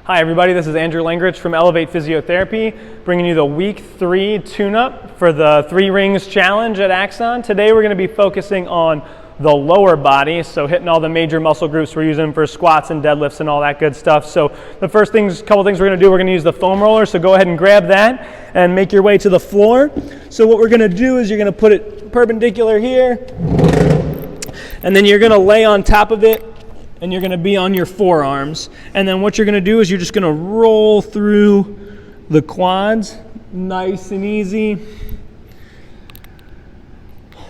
Hi everybody, this is Andrew Lengerich from Elevate Physiotherapy, bringing you the week 3 tune-up for the 3 rings challenge at Axon. Today we're going to be focusing on the lower body, so hitting all the major muscle groups we're using for squats and deadlifts and all that good stuff. So the first couple things we're going to do, we're going to use the foam roller, so go ahead and grab that and make your way to the floor. So what we're going to do is you're going to put it perpendicular here, and then you're going to lay on top of it, and you're going to be on your forearms. And then what you're going to do is you're just going to roll through the quads, nice and easy.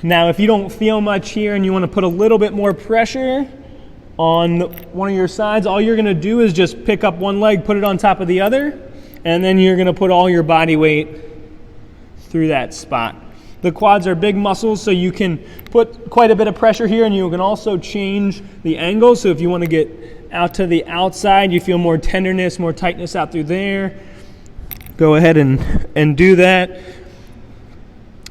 Now, if you don't feel much here and you want to put a little bit more pressure on one of your sides, all you're going to do is just pick up one leg, put it on top of the other, and then you're going to put all your body weight through that spot. The quads are big muscles, so you can put quite a bit of pressure here, and you can also change the angle. So if you want to get out to the outside, you feel more tenderness, more tightness out through there, go ahead and do that.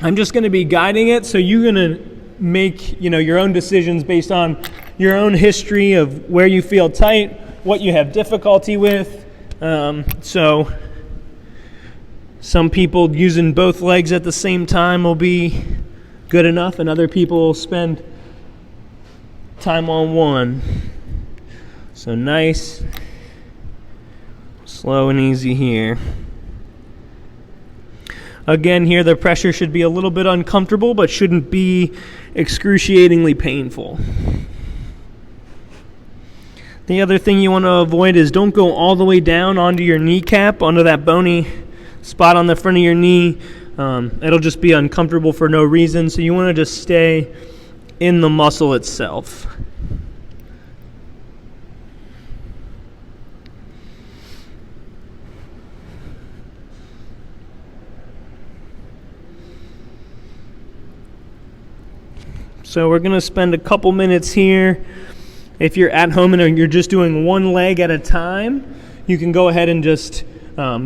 I'm just going to be guiding it, so you're going to make your own decisions based on your own history of where you feel tight, what you have difficulty with. So some people using both legs at the same time will be good enough, and other people will spend time on one. So nice, slow and easy here. Again, here the pressure should be a little bit uncomfortable, but shouldn't be excruciatingly painful. The other thing you want to avoid is don't go all the way down onto your kneecap, onto that bony spot on the front of your knee. It'll just be uncomfortable for no reason, so you want to just stay in the muscle itself. So we're going to spend a couple minutes here. If you're at home and you're just doing one leg at a time, you can go ahead and just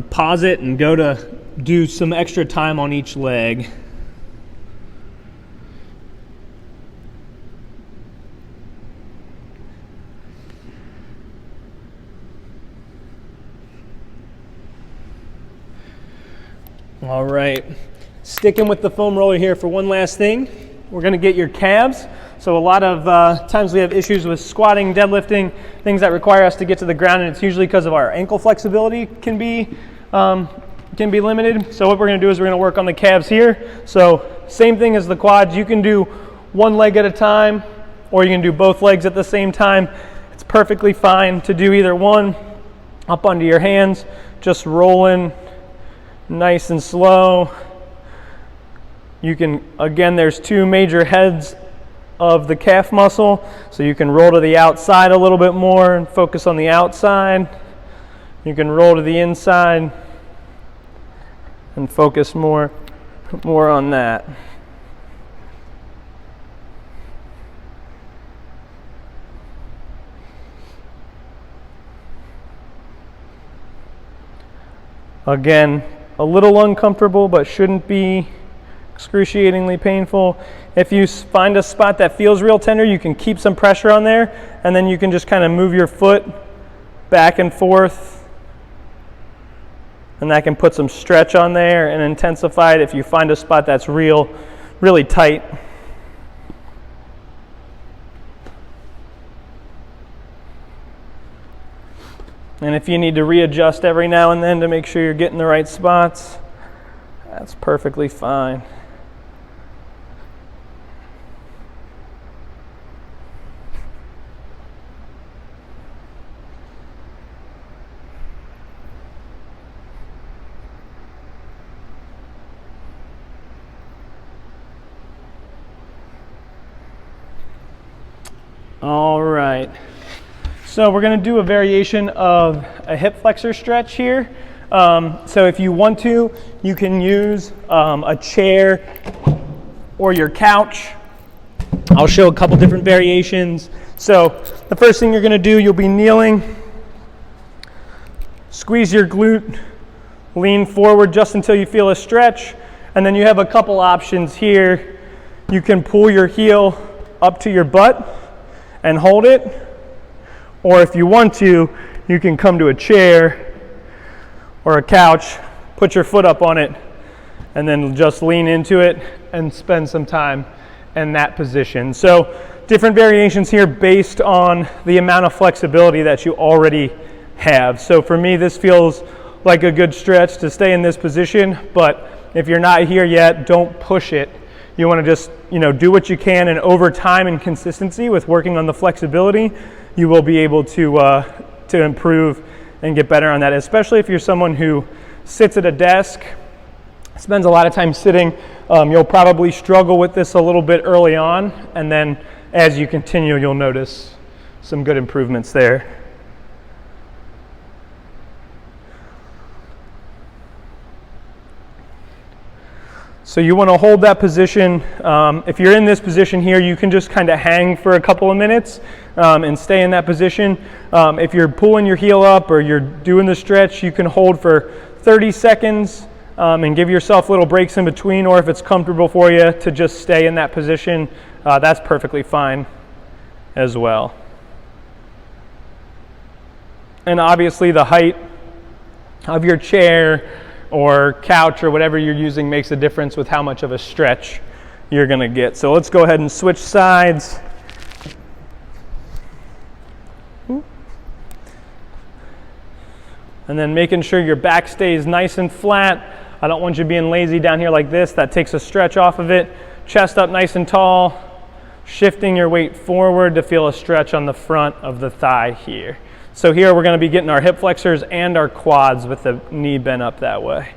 pause it and go to do some extra time on each leg. All right, sticking with the foam roller here for one last thing. We're going to get your calves. So a lot of times we have issues with squatting, deadlifting, things that require us to get to the ground, and it's usually because of our ankle flexibility can be limited. So what we're going to do is we're going to work on the calves here. So same thing as the quads. You can do one leg at a time, or you can do both legs at the same time. It's perfectly fine to do either one. Up onto your hands, just rolling nice and slow. You can, again, there's 2 major heads of the calf muscle, so you can roll to the outside a little bit more and focus on the outside. You can roll to the inside and focus more on that. Again, a little uncomfortable, but shouldn't be excruciatingly painful. If you find a spot that feels real tender, you can keep some pressure on there, and then you can just kind of move your foot back and forth, and that can put some stretch on there and intensify it if you find a spot that's really tight. And if you need to readjust every now and then to make sure you're getting the right spots, that's perfectly fine. All right, so we're going to do a variation of a hip flexor stretch here. So if you want to, you can use a chair or your couch. I'll show a couple different variations. So the first thing you're going to do, you'll be kneeling, squeeze your glute, lean forward just until you feel a stretch, and then you have a couple options here. You can pull your heel up to your butt and hold it, or if you want to, you can come to a chair or a couch, put your foot up on it, and then just lean into it and spend some time in that position. So different variations here based on the amount of flexibility that you already have. So for me, this feels like a good stretch to stay in this position, but if you're not here yet, don't push it. You want to just, do what you can, and over time and consistency with working on the flexibility, you will be able to improve and get better on that, especially if you're someone who sits at a desk, spends a lot of time sitting. You'll probably struggle with this a little bit early on, and then as you continue, you'll notice some good improvements there. So you want to hold that position. If you're in this position here, you can just kind of hang for a couple of minutes and stay in that position. If you're pulling your heel up or you're doing the stretch, you can hold for 30 seconds and give yourself little breaks in between, or if it's comfortable for you to just stay in that position, that's perfectly fine as well. And obviously the height of your chair or couch or whatever you're using makes a difference with how much of a stretch you're going to get. So let's go ahead and switch sides. And then making sure your back stays nice and flat. I don't want you being lazy down here like this. That takes a stretch off of it. Chest up nice and tall. Shifting your weight forward to feel a stretch on the front of the thigh here. So here we're going to be getting our hip flexors and our quads with the knee bent up that way.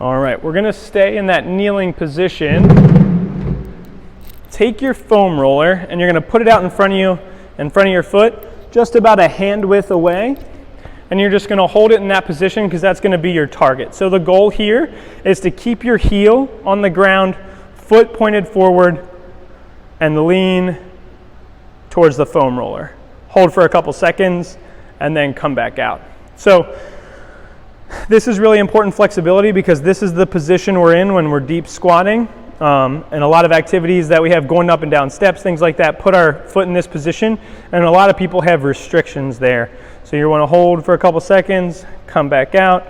All right, we're gonna stay in that kneeling position. Take your foam roller and you're gonna put it out in front of you, in front of your foot, just about a hand width away. And you're just gonna hold it in that position because that's gonna be your target. So the goal here is to keep your heel on the ground, foot pointed forward, and lean towards the foam roller. Hold for a couple seconds and then come back out. So this is really important flexibility because this is the position we're in when we're deep squatting. And a lot of activities that we have going up and down steps, things like that, put our foot in this position. And a lot of people have restrictions there. So you want to hold for a couple seconds, come back out.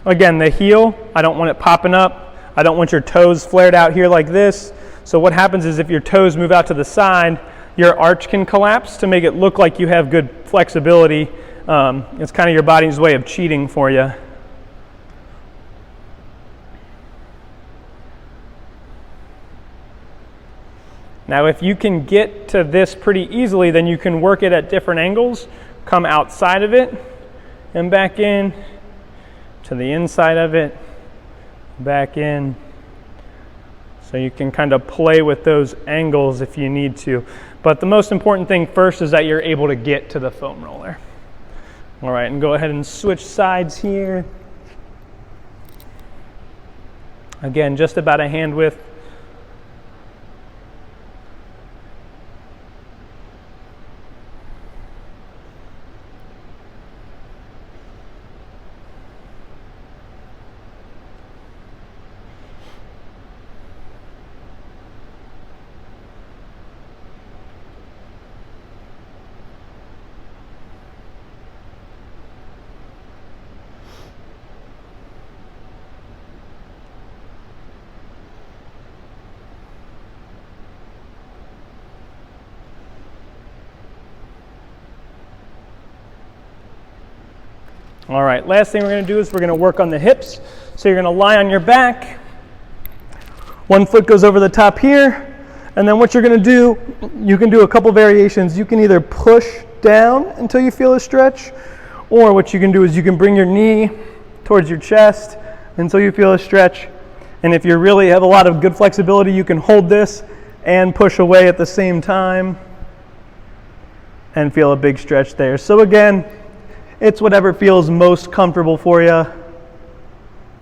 Again, the heel, I don't want it popping up. I don't want your toes flared out here like this. So what happens is if your toes move out to the side, your arch can collapse to make it look like you have good flexibility. It's kind of your body's way of cheating for you. Now, if you can get to this pretty easily, then you can work it at different angles. Come outside of it and back in, to the inside of it, back in. So you can kind of play with those angles if you need to. But the most important thing first is that you're able to get to the foam roller. All right, and go ahead and switch sides here. Again, just about a hand width. All right, last thing we're going to do is we're going to work on the hips. So you're going to lie on your back. One foot goes over the top here. And then what you're going to do, you can do a couple variations. You can either push down until you feel a stretch, or what you can do is you can bring your knee towards your chest until you feel a stretch. And if you really have a lot of good flexibility, you can hold this and push away at the same time and feel a big stretch there. So again, it's whatever feels most comfortable for you.